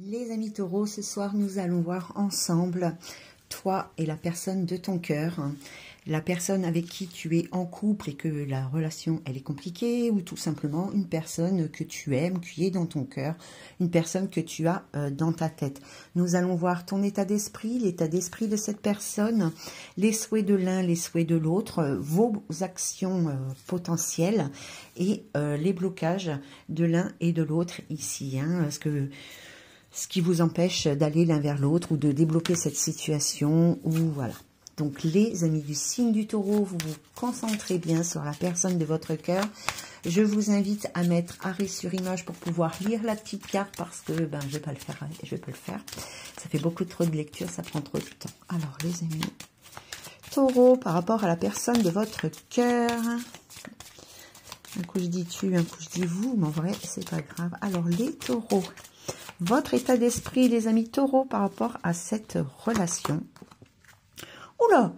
Les amis taureaux, ce soir nous allons voir ensemble toi et la personne de ton cœur, la personne avec qui tu es en couple et que la relation elle est compliquée, ou tout simplement une personne que tu aimes, qui est dans ton cœur, une personne que tu as dans ta tête. Nous allons voir ton état d'esprit, l'état d'esprit de cette personne, les souhaits de l'un, les souhaits de l'autre, vos actions potentielles et les blocages de l'un et de l'autre ici. Ce qui vous empêche d'aller l'un vers l'autre ou de débloquer cette situation, ou voilà. Donc les amis du signe du taureau, vous vous concentrez bien sur la personne de votre cœur. Je vous invite à mettre arrêt sur image pour pouvoir lire la petite carte, parce que je vais pas le faire. Ça fait beaucoup trop de lecture, ça prend trop de temps. Alors les amis taureau, par rapport à la personne de votre cœur. Un coup je dis tu, un coup je dis vous, mais en vrai c'est pas grave. Alors les taureaux, votre état d'esprit, les amis taureaux, par rapport à cette relation. Oula,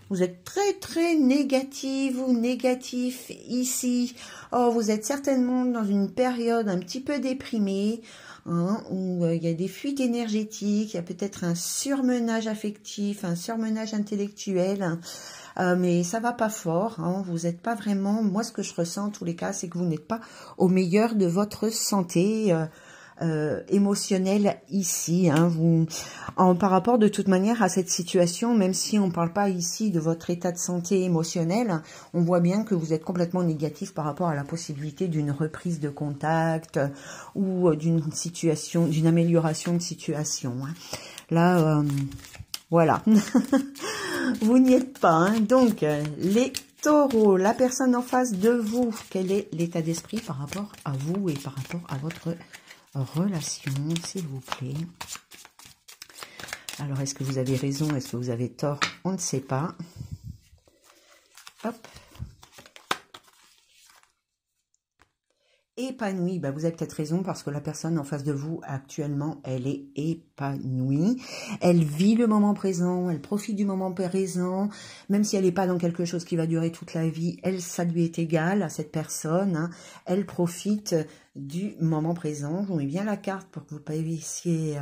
vous êtes très négative ou négatif ici. Oh, vous êtes certainement dans une période un petit peu déprimée, hein, où il y a des fuites énergétiques, il y a peut-être un surmenage affectif, un surmenage intellectuel. Mais ça va pas fort, hein, vous n'êtes pas vraiment, moi ce que je ressens en tous les cas, c'est que vous n'êtes pas au meilleur de votre santé émotionnelle ici, hein, par rapport de toute manière à cette situation, même si on ne parle pas ici de votre état de santé émotionnel, on voit bien que vous êtes complètement négatif par rapport à la possibilité d'une reprise de contact ou d'une situation, d'une amélioration de situation, hein. Là, voilà. Vous n'y êtes pas, hein. Donc, les taureaux, la personne en face de vous, quel est l'état d'esprit par rapport à vous et par rapport à votre relation, s'il vous plaît. Alors, est-ce que vous avez raison? Est-ce que vous avez tort? On ne sait pas. Hop. Épanouie, vous avez peut-être raison, parce que la personne en face de vous actuellement, elle est épanouie, elle vit le moment présent, elle profite du moment présent, même si elle n'est pas dans quelque chose qui va durer toute la vie, ça lui est égal à cette personne, hein. Elle profite du moment présent. Je vous mets bien la carte pour que vous puissiez...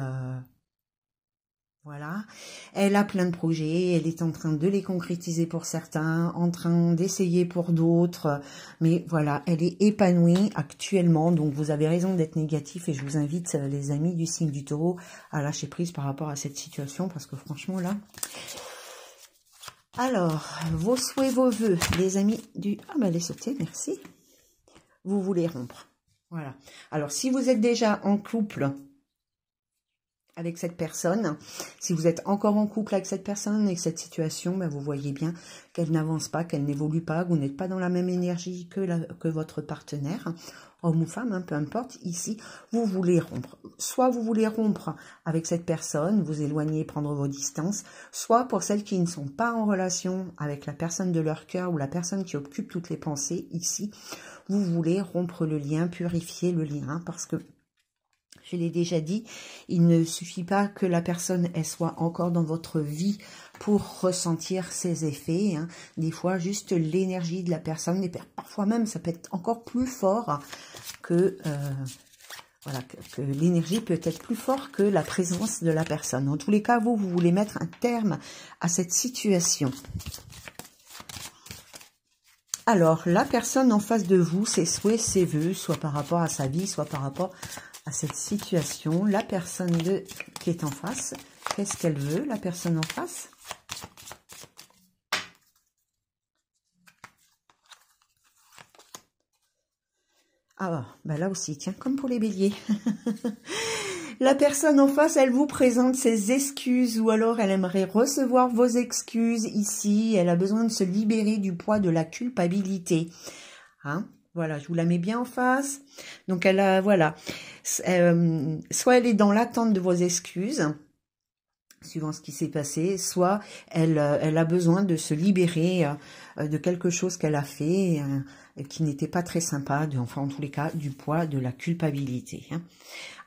Voilà, elle a plein de projets, elle est en train de les concrétiser pour certains, en train d'essayer pour d'autres, mais voilà, elle est épanouie actuellement, donc vous avez raison d'être négatif et je vous invite, les amis du signe du taureau, à lâcher prise par rapport à cette situation, parce que franchement là... Alors, vos souhaits, vos vœux, les amis du... Ah elle est sautée, merci. Vous voulez rompre, voilà. Alors, si vous êtes déjà en couple avec cette personne, si vous êtes encore en couple avec cette personne et cette situation, vous voyez bien qu'elle n'avance pas, qu'elle n'évolue pas, que vous n'êtes pas dans la même énergie que votre partenaire, homme ou femme, hein, peu importe, ici, vous voulez rompre. Soit vous voulez rompre avec cette personne, vous éloigner, prendre vos distances, soit pour celles qui ne sont pas en relation avec la personne de leur cœur ou la personne qui occupe toutes les pensées, ici, vous voulez rompre le lien, purifier le lien, hein, parce que je l'ai déjà dit, il ne suffit pas que la personne elle soit encore dans votre vie pour ressentir ses effets, hein. Des fois, juste l'énergie de la personne, et parfois même, ça peut être encore plus fort que... voilà, que l'énergie peut être plus forte que la présence de la personne. En tous les cas, vous voulez mettre un terme à cette situation. Alors, la personne en face de vous, ses souhaits, ses vœux, soit par rapport à sa vie, soit par rapport à cette situation. La personne qui est en face, qu'est-ce qu'elle veut, la personne en face? Ah, là aussi, tiens, comme pour les béliers. La personne en face, elle vous présente ses excuses, ou alors elle aimerait recevoir vos excuses ici. Elle a besoin de se libérer du poids de la culpabilité. Hein? Voilà, je vous la mets bien en face. Donc, elle a, voilà. Soit elle est dans l'attente de vos excuses, suivant ce qui s'est passé, soit elle a besoin de se libérer de quelque chose qu'elle a fait qui n'était pas très sympa, enfin en tous les cas du poids de la culpabilité, hein.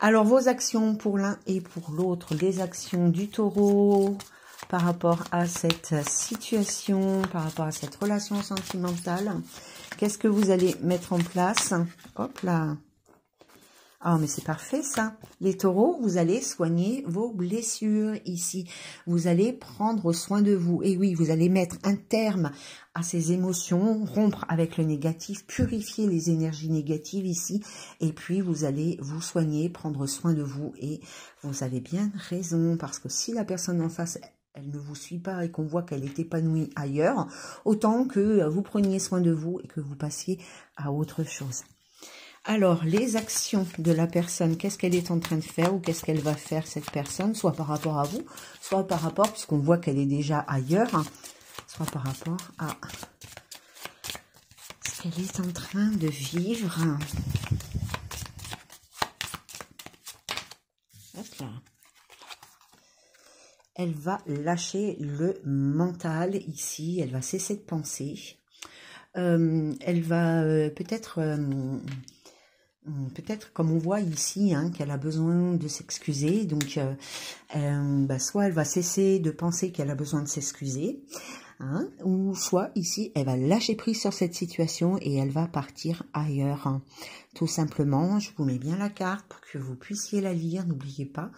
Alors vos actions pour l'un et pour l'autre, les actions du taureau par rapport à cette situation, par rapport à cette relation sentimentale, qu'est-ce que vous allez mettre en place? Hop là. Ah, mais c'est parfait ça. Les taureaux, vous allez soigner vos blessures ici. Vous allez prendre soin de vous. Et oui, vous allez mettre un terme à ces émotions, rompre avec le négatif, purifier les énergies négatives ici. Et puis, vous allez vous soigner, prendre soin de vous. Et vous avez bien raison, parce que si la personne en face, elle ne vous suit pas et qu'on voit qu'elle est épanouie ailleurs, autant que vous preniez soin de vous et que vous passiez à autre chose. Alors, les actions de la personne, qu'est-ce qu'elle est en train de faire ou qu'est-ce qu'elle va faire cette personne, soit par rapport à vous, soit par rapport, puisqu'on voit qu'elle est déjà ailleurs, hein, soit par rapport à ce qu'elle est en train de vivre. Hop là. Elle va lâcher le mental ici, elle va cesser de penser. Elle va peut-être, comme on voit ici, hein, qu'elle a besoin de s'excuser. Donc, soit elle va cesser de penser qu'elle a besoin de s'excuser, hein, ou soit ici, elle va lâcher prise sur cette situation et elle va partir ailleurs. Hein. Tout simplement, je vous mets bien la carte pour que vous puissiez la lire. N'oubliez pas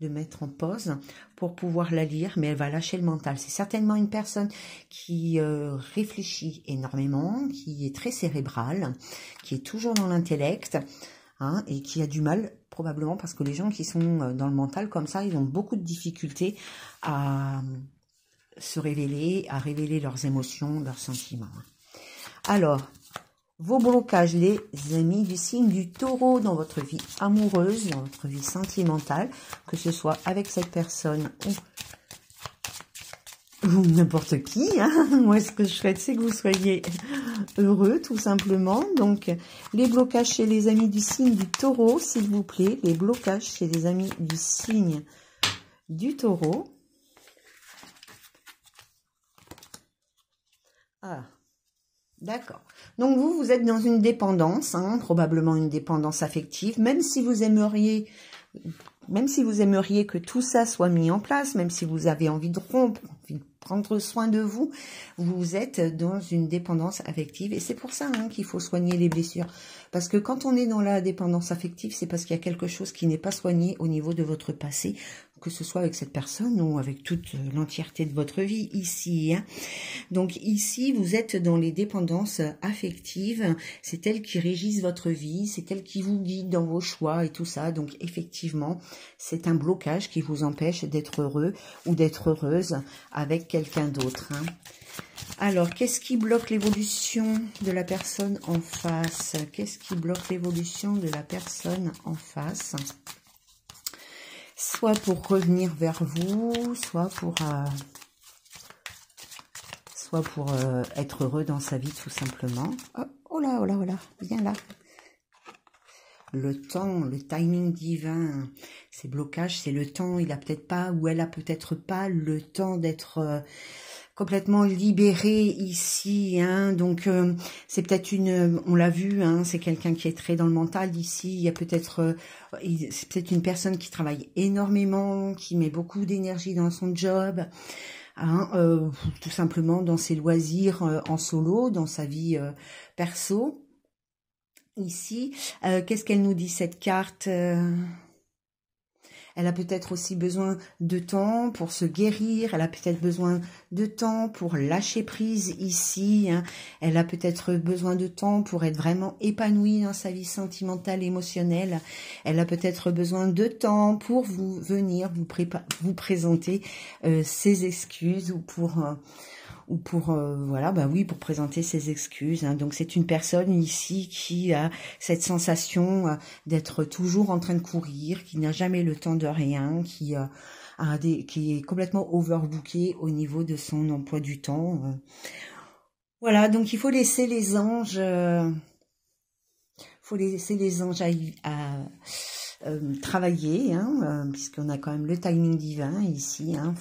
de mettre en pause pour pouvoir la lire, mais elle va lâcher le mental. C'est certainement une personne qui réfléchit énormément, qui est très cérébrale, qui est toujours dans l'intellect, hein, et qui a du mal, probablement parce que les gens qui sont dans le mental comme ça, ils ont beaucoup de difficultés à se révéler, à révéler leurs émotions, leurs sentiments. Alors, vos blocages, les amis du signe du taureau, dans votre vie amoureuse, dans votre vie sentimentale, que ce soit avec cette personne ou n'importe qui. Hein. Moi, ce que je souhaite, c'est que vous soyez heureux, tout simplement. Donc, les blocages chez les amis du signe du taureau, s'il vous plaît. Les blocages chez les amis du signe du taureau. Ah. D'accord. Donc vous êtes dans une dépendance, hein, probablement une dépendance affective, même si vous aimeriez que tout ça soit mis en place, même si vous avez envie de rompre, envie de prendre soin de vous, vous êtes dans une dépendance affective. Et c'est pour ça, hein, qu'il faut soigner les blessures. Parce que quand on est dans la dépendance affective, c'est parce qu'il y a quelque chose qui n'est pas soigné au niveau de votre passé, que ce soit avec cette personne ou avec toute l'entièreté de votre vie ici. Hein. Donc ici, vous êtes dans les dépendances affectives. C'est elles qui régissent votre vie, c'est elles qui vous guident dans vos choix et tout ça. Donc effectivement, c'est un blocage qui vous empêche d'être heureux ou d'être heureuse avec quelqu'un d'autre. Hein. Alors, qu'est-ce qui bloque l'évolution de la personne en face? Qu'est-ce qui bloque l'évolution de la personne en face? Soit pour revenir vers vous, soit pour être heureux dans sa vie, tout simplement. Oh là, oh là, oh là, viens là. Le temps, le timing divin, ces blocages, c'est le temps. Il a peut-être pas, ou elle a peut-être pas le temps d'être complètement libéré ici, hein. Donc c'est peut-être on l'a vu, hein, c'est quelqu'un qui est très dans le mental ici. Il y a peut-être, c'est peut-être une personne qui travaille énormément, qui met beaucoup d'énergie dans son job, hein, tout simplement dans ses loisirs en solo, dans sa vie perso. Ici, qu'est-ce qu'elle nous dit cette carte? Elle a peut-être aussi besoin de temps pour se guérir. Elle a peut-être besoin de temps pour lâcher prise ici. Hein. Elle a peut-être besoin de temps pour être vraiment épanouie dans sa vie sentimentale, émotionnelle. Elle a peut-être besoin de temps pour venir vous présenter ses excuses ou voilà, bah oui, pour présenter ses excuses. Hein. Donc c'est une personne ici qui a cette sensation d'être toujours en train de courir, qui n'a jamais le temps de rien, qui est complètement overbooké au niveau de son emploi du temps. Voilà, donc il faut laisser les anges, travailler, hein, puisqu'on a quand même le timing divin ici. Hein,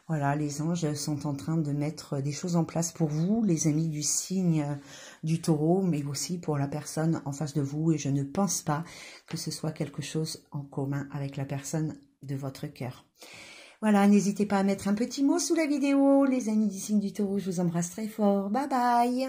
voilà, les anges sont en train de mettre des choses en place pour vous, les amis du signe du taureau, mais aussi pour la personne en face de vous. Et je ne pense pas que ce soit quelque chose en commun avec la personne de votre cœur. Voilà, n'hésitez pas à mettre un petit mot sous la vidéo. Les amis du signe du taureau, je vous embrasse très fort. Bye bye!